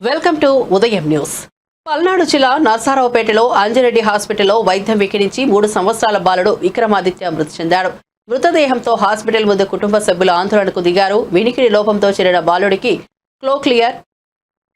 Welcome to ఉదయం news. Palnadu జిల్లా నర్సారావుపేటలో అంజిరెడ్డి హాస్పిటల్లో వైద్యం వికిరించి 3 సంవత్సరాల బాలుడు విక్రమాదిత్య మృతి చెందాడు. మృతదేహంతో హాస్పిటల్ ముందు కుటుంబ సభ్యులు ఆందోళనకు దిగారు. వినికిడి లోపంతో చేరిన బాలుడికి క్లోక్లియర్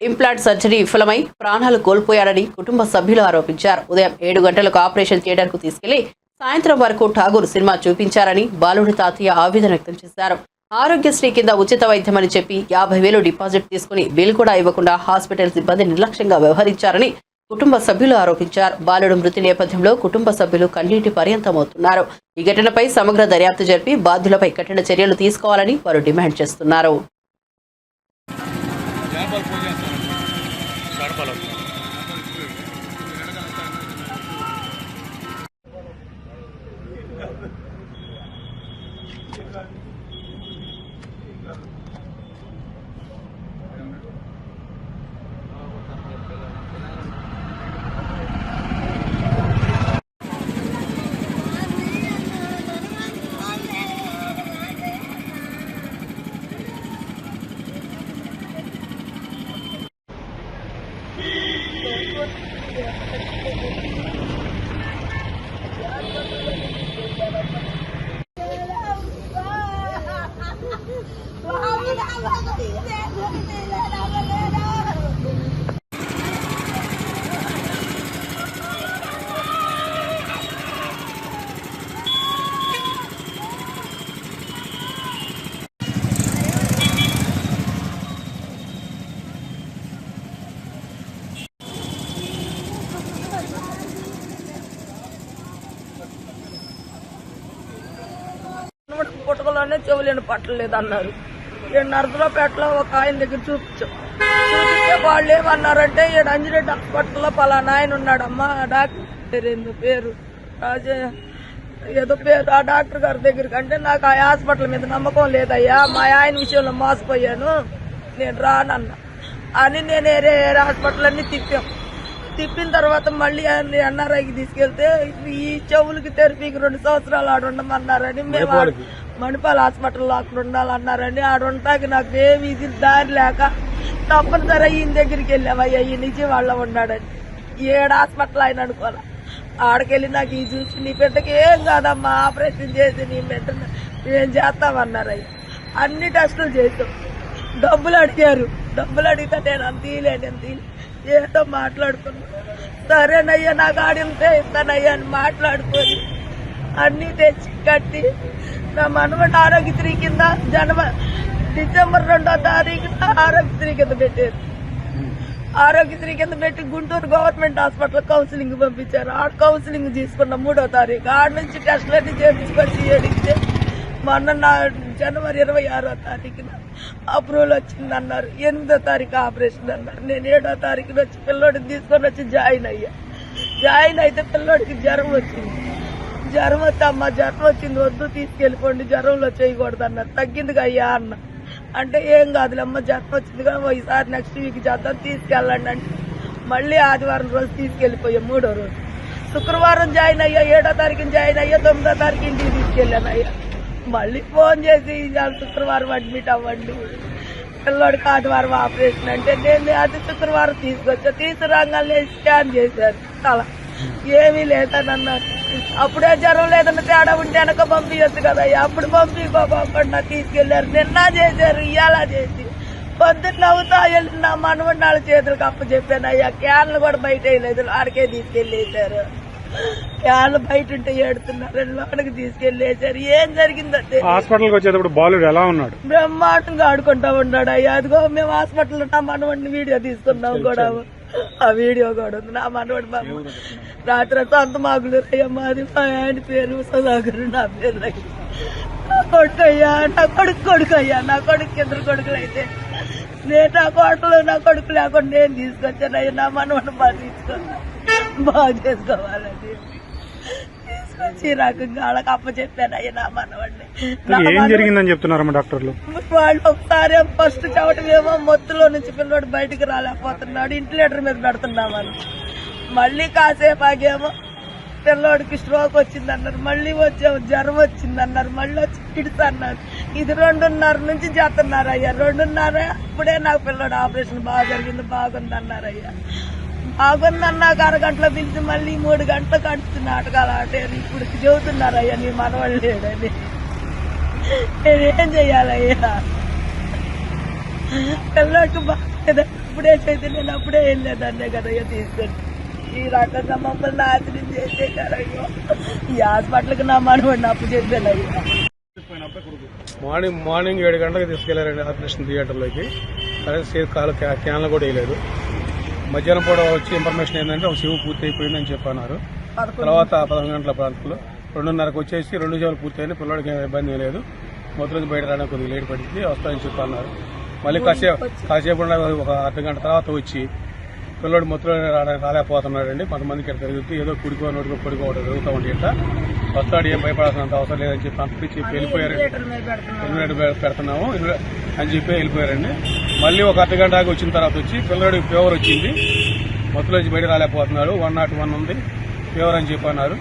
ఇంప్లాంట్ సర్జరీ విఫలమై ప్రాణాలు కోల్పోయాడని కుటుంబ సభ్యులు ఆరోపించారు. ఉదయం 7 గంటలకు ఆపరేషన్ థియేటర్కు తీసుకెళ్లి సాయంత్రం వరకు ఠాగూర్ సినిమా చూపించారని బాలుడి తాతయ్య ఆవేదన వ్యక్తం చేశారు. ఆరోగ్యశ్రీ కింద ఉచిత వైద్యమని చెప్పి 50,000 డిపాజిట్ తీసుకుని బిల్ కూడా ఇవ్వకుండా హాస్పిటల్ సిబ్బంది నిర్లక్ష్యంగా వ్యవహరించారని కుటుంబ సభ్యులు ఆరోపించారు. బాలుడు మృతి నేపథ్యంలో కుటుంబ సభ్యులు కన్నీటి పర్యంతమవుతున్నారు. ఈ ఘటనపై సమగ్ర దర్యాప్తు జరిపి బాధ్యులపై కఠిన చర్యలు తీసుకోవాలని వారు డిమాండ్ చేస్తున్నారు. పుట్టకలోనే చెవులేని పట్టలేదు అన్నారు. నేను నర్సరావుపేటలో ఒక ఆయన దగ్గర చూపించే వాళ్ళు ఏమన్నారంటే ఈడ అంజిరెడ్డి హాస్పిటల్లో పలానా ఆయన ఉన్నాడమ్మా, డాక్టర్ పేరు రాజే ఏదో పేరు, ఆ డాక్టర్ గారి దగ్గరికి అంటే నాకు ఆ హాస్పిటల్ మీద నమ్మకం లేదయ్యా, మా ఆయన విషయంలో మోసపోయాను, నేను రానన్నా అని నేను వేరే హాస్పిటల్ అన్ని తిప్పిన తర్వాత మళ్ళీ ఎన్ఆర్ఐకి తీసుకెళ్తే ఈ చెవులకి థెరపీకి 2 సంవత్సరాలు ఆడ ఉండమన్నారని, మేము మణిపాల్ హాస్పిటల్లో అక్కడ ఉండాలన్నారని, ఆడ ఉండటానికి నాకు ఏమి ఇది దారి లేక తప్పనిసరి ఈయన దగ్గరికి వెళ్ళామయ్యా, ఈ నిజవాళ్ళ ఉన్నాడని. 7 హాస్పిటల్ ఆయన అనుకోవాలి. ఆడకెళ్ళి నాకు ఈ చూసి నీ బిడ్డకి ఏం కాదమ్మా, ఆపరేషన్ చేసి నీ బిడ్డను మేము చేస్తామన్నారు. అయ్యా అన్ని టెస్టులు చేసాం, డబ్బులు అడిగారు. డబ్బులు అడిగితే నేను అంత తీయలేను, ఏదో మాట్లాడుకున్నా. సరేనయ్యా నాకు ఆడితే ఇస్తానయ్యా అని మాట్లాడుకొని అన్ని తెచ్చి కట్టి నా మనవడి ఆరోగ్యశ్రీ కింద డిసెంబర్ 2వ తారీఖున ఆరోగ్యశ్రీ కింద పెట్టారు. ఆరోగ్యశ్రీ కింద పెట్టి గుంటూరు గవర్నమెంట్ హాస్పిటల్ కౌన్సిలింగ్ పంపించారు. ఆడ కౌన్సిలింగ్ తీసుకున్న 3వ తారీఖు. ఆడ నుంచి టెస్టులన్నీ చేపించుకొచ్చి ఏడిస్తే మొన్న జనవరి 26వ తారీఖున అప్రూవల్ వచ్చిందన్నారు. 8వ తారీఖు ఆపరేషన్ అన్నారు. నేను 7వ తారీఖున వచ్చి పిల్లోడిని తీసుకొని వచ్చి జాయిన్ అయ్యా. జాయిన్ అయితే పిల్లోడికి జ్వరం వచ్చింది. జ్వరం వస్తే అమ్మ జ్వరం వచ్చింది, వద్దు తీసుకెళ్ళిపోండి, జ్వరంలో చేయకూడదు అన్నారు. తగ్గిందిగా అయ్యా అన్న అంటే ఏం కాదులే అమ్మ, జ్వరం వచ్చింది కదా ఈసారి నెక్స్ట్ వీక్ చేద్దాం తీసుకెళ్ళండి అంటే మళ్ళీ ఆదివారం రోజు తీసుకెళ్ళిపోయా. 3వ రోజు శుక్రవారం జాయిన్ అయ్యా. 7వ తారీఖున జాయిన్ అయ్యా. 9వ తారీఖు ఇంటికి తీసుకెళ్ళాను అయ్యా. మళ్ళీ ఫోన్ చేసి శుక్రవారం అడ్మిట్ అవ్వండి, పిల్లోడికి ఆదివారం ఆపరేషన్ అంటే నేను అది శుక్రవారం తీసుకొచ్చా. తీసుకురాగానే స్కాన్ చేశారు, తల ఏమీ లేదని అన్నారు. అప్పుడే జ్వరం లేదన్న తేడా ఉంటే వెనక పంపించచ్చు కదా, అప్పుడు పంపించకుండా తీసుకెళ్లారు. నిన్న చేశారు, ఇవాళ చేసి పొద్దున్న అవుతా వెళ్ళి నా మనవడి వాళ్ళ చేతులకు అప్పచెప్పాను అయ్యా. క్యాన్లు కూడా బయట వేయలేదు, ఆడికే తీసుకెళ్లేసారు. క్యాన్లు బయట ఉంటే ఏడుతున్నారు, లోపలికి తీసుకెళ్లేసారు. ఏం జరిగిందంటే హాస్పిటల్కి వచ్చేటప్పుడు బాలుడు ఎలా ఉన్నాడు? బ్రహ్మాండంగా ఆడుకుంటా ఉన్నాడు అయ్యా. అదిగో మేము హాస్పిటల్లో నా మనవడిని వీడియో తీసుకున్నాం కూడా, ఆ వీడియో కూడా ఉంది. నా మనవడి రాత్రి సొంత మాగులు అయ్యా, మాది మా ఆయన పేరు సుధాకర్, నా పేరు నా కొడుకు అయ్యా, నా కొడుకు అయ్యా. నా కొడుకు 2 కొడుకులు అయితే నేను నా కొడుకు లేకుండా నేను తీసుకొచ్చాను అయ్యా. నా మనవడిని బాగా చేసుకోవాలని తీసుకొచ్చి రకంగా వాళ్ళకి అప్పచెప్పాను అయ్యా నా మనవాడిని. ఏం జరిగిందని చెప్తున్నారమ్మా డాక్టర్లు? వాళ్ళు ఒకసారి ఫస్ట్ చవటమేమో మొత్తులో నుంచి పిల్లవాడు బయటికి రాలేకపోతున్నాడు, ఇంటిలేటర్ మీద పెడుతున్నామని. మళ్ళీ కాసేపు ఆగేమో పిల్లోడికి స్ట్రోక్ వచ్చిందన్నారు, మళ్ళీ వచ్చాము జ్వరం వచ్చిందన్నారు, మళ్ళీ వచ్చి కిడ్స్ అన్నారు. ఇది 2:30 నుంచి చేస్తున్నారు అయ్యా. 2:30 అప్పుడే నాకు పిల్లోడు ఆపరేషన్ బాగా జరిగింది, బాగుందన్నారు అయ్యా. బాగుందన్నాక అరగంటలో పిలిచి మళ్ళీ 3 గంటలకు అడిచి నాటకాలు ఆడారు. ఇప్పుడు చెబుతున్నారు అయ్యా నీ మనవాళ్ళు లేడని. నేనేం చెయ్యాలయ్యా? పిల్లోడికి బాగా అప్పుడే చేసి నేను అప్పుడే వెళ్ళేదాన్నే కదయ్యా తీసుకొని. ఈ రకంగా మమ్మల్ని నాశనం చేసేసారయ్యో. ఈ హాస్పిటల్కి నా మనవాడిని అప్పు చెప్పానయ్యా. మార్నింగ్ 7 గంటలకు తీసుకెళ్లారండి ఆపరేషన్ థియేటర్లోకి. అదే కాలు క్యాన్లు కూడా వేయలేదు. మధ్యాహ్నం పూట వచ్చి ఇన్ఫర్మేషన్ ఏంటంటే ఒక శివ పూర్తి అయిపోయిందని చెప్పన్నారు. తర్వాత 11 గంటల ప్రాంతంలో 2:30కు వచ్చేసి 2 సేవలు పూర్తయిన పిల్లడికి ఇబ్బంది లేదు, మొత్తం బయట రావడానికి కొద్దిగా లేట్ పడింది, వస్తాయని చెప్పన్నారు. మళ్ళీ కాసేపు ఒక అర్ధగంట తర్వాత వచ్చి పిల్లడు మొత్తం రాలేకపోతున్నాడండి. కొంతమందికి ఇక్కడ జరుగుతుంది, ఏదో కుడికో నోటికో పొడికో ఒకటి జరుగుతూ ఉంటే ఇట్లా వస్తాడు, ఏం భయపడాల్సినంత అవసరం లేదని చెప్పి అంతపించి వెళ్ళిపోయారు. ఇన్వెటర్ పెడుతున్నాము అని చెప్పి వెళ్ళిపోయారండి. మళ్ళీ ఒక అర్ధగంట వచ్చిన తర్వాత వచ్చి పిల్లడికి ఫీవర్ వచ్చింది, మొత్తం నుంచి బయట రాలేకపోతున్నాడు, 101 ఉంది ఫీవర్ అని చెప్పి అన్నారు.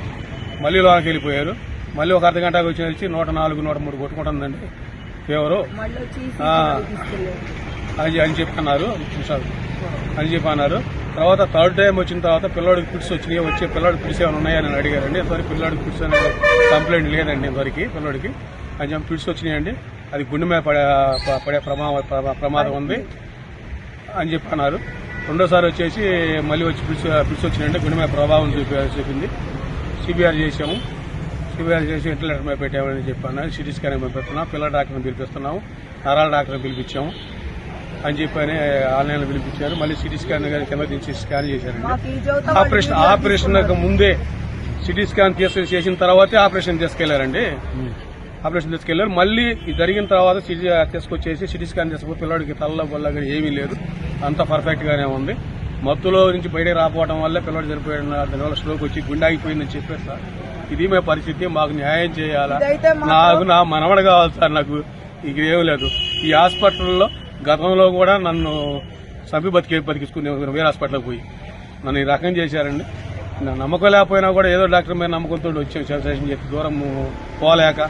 మళ్ళీ లోనికి వెళ్ళిపోయారు. మళ్ళీ ఒక అర్ధగంటకు వచ్చి 104, 103 కొట్టుకుంటుందండి ఫీవరు అని చెప్పి అన్నారు. అని చెప్పి అన్నారు. తర్వాత థర్డ్ టైం వచ్చిన తర్వాత పిల్లడికి ఫిట్స్ వచ్చినాయి. వచ్చే పిల్లడికి ఫిట్స్ ఏమైనా ఉన్నాయని అడిగారండి. ఇంతవరకు పిల్లడికి ఫిట్స్ అనే కంప్లైంట్ లేదండి ఇంతవరకు పిల్లడికి. అని చెప్పి ఫిట్స్ వచ్చినాయండి, అది గుండె మీద పడే ప్రమాదం ఉంది అని చెప్పి అన్నారు. రెండోసారి వచ్చేసి మళ్ళీ వచ్చి ఫిట్స్ వచ్చినాయండి, గుండె మీద ప్రభావం చూపింది. సిబిఆర్ చేసాము, సిబిఆర్ చేసి వెంటిలేటర్ మీద పెట్టామని చెప్పాను. సిటీ స్కాన్ మీద పెడుతున్నాం, పిల్లల డాక్టర్ని పిలిపిస్తున్నాము, నరాల డాక్టర్ని పిలిపించాము అని చెప్పి ఆన్లైన్లో పిలిపించారు. మళ్ళీ సిటీ స్కాన్ కింద దించి స్కాన్ చేశారండి. ఆపరేషన్ ముందే సిటీ స్కాన్ చేసిన తర్వాతే ఆపరేషన్ తీసుకెళ్లారండి. ఆపరేషన్ తీసుకెళ్లారు. మళ్ళీ జరిగిన తర్వాత తీసుకొచ్చేసి సిటీ స్కాన్ చేసుకుని పిల్లడికి తల్ల వల్ల ఏమీ లేదు, అంతా పర్ఫెక్ట్ గానే ఉంది. మత్తులో నుంచి బయటకు రాకపోవడం వల్ల పిల్లడు చనిపోయాడు, దానివల్ల స్ట్రోక్ వచ్చి గుండె ఆగిపోయిందని చెప్పారు సార్. ఇది మా పరిస్థితి, మాకు న్యాయం చేయాలా, నాకు నా మనవడు కావాలి సార్, నాకు ఇక ఏమీ లేదు. ఈ హాస్పిటల్లో గతంలో కూడా నన్ను చంపి బతికించుకునే వేరే హాస్పిటల్కి పోయి నన్ను ఈ రకం చేశారండి. నా నమ్మకం లేకపోయినా కూడా ఏదో డాక్టర్ మీద నమ్మకంతో వచ్చాం, సజెషన్ చెప్పి దూరం పోలేక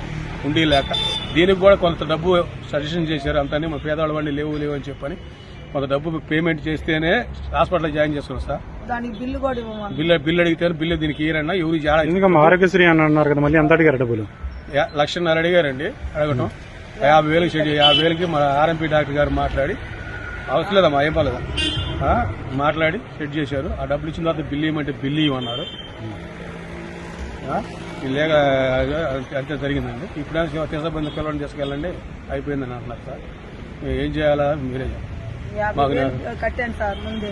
ఉండి లేక. దీనికి కూడా కొంత డబ్బు సజెషన్ చేశారు. అంతని మా పేదవాళ్ళ బండి లేవు అని చెప్పని కొంత డబ్బు పేమెంట్ చేస్తేనే హాస్పిటల్లో జాయిన్ చేసుకున్నాం సార్. బిల్లు అడిగితే బిల్లు దీనికి ఇయ్యరన్నా, ఎవరు ఆరోగ్యశ్రీ అని అన్నారు కదా, మళ్ళీ ఎంత అడిగారు డబ్బులు? 1,50,000 అడిగారండి. అడగటం 50,000కి మా ఆర్ఎంపీ డాక్టర్ గారు మాట్లాడి, అవసరం లేదమ్మా ఏం పర్లేదా, మాట్లాడి సెట్ చేశారు. ఆ డబ్బులు ఇచ్చిన తర్వాత బిల్లు ఇవ్వమంటే బిల్లు ఇవ్వన్నారు. లేక అంతే జరిగిందండి. ఇప్పుడు తీసబంది పిల్లల్ని తీసుకెళ్ళండి అయిపోయిందని అంటున్నారు సార్. ఏం చేయాలా మీరే కట్టాను సార్ ముందే.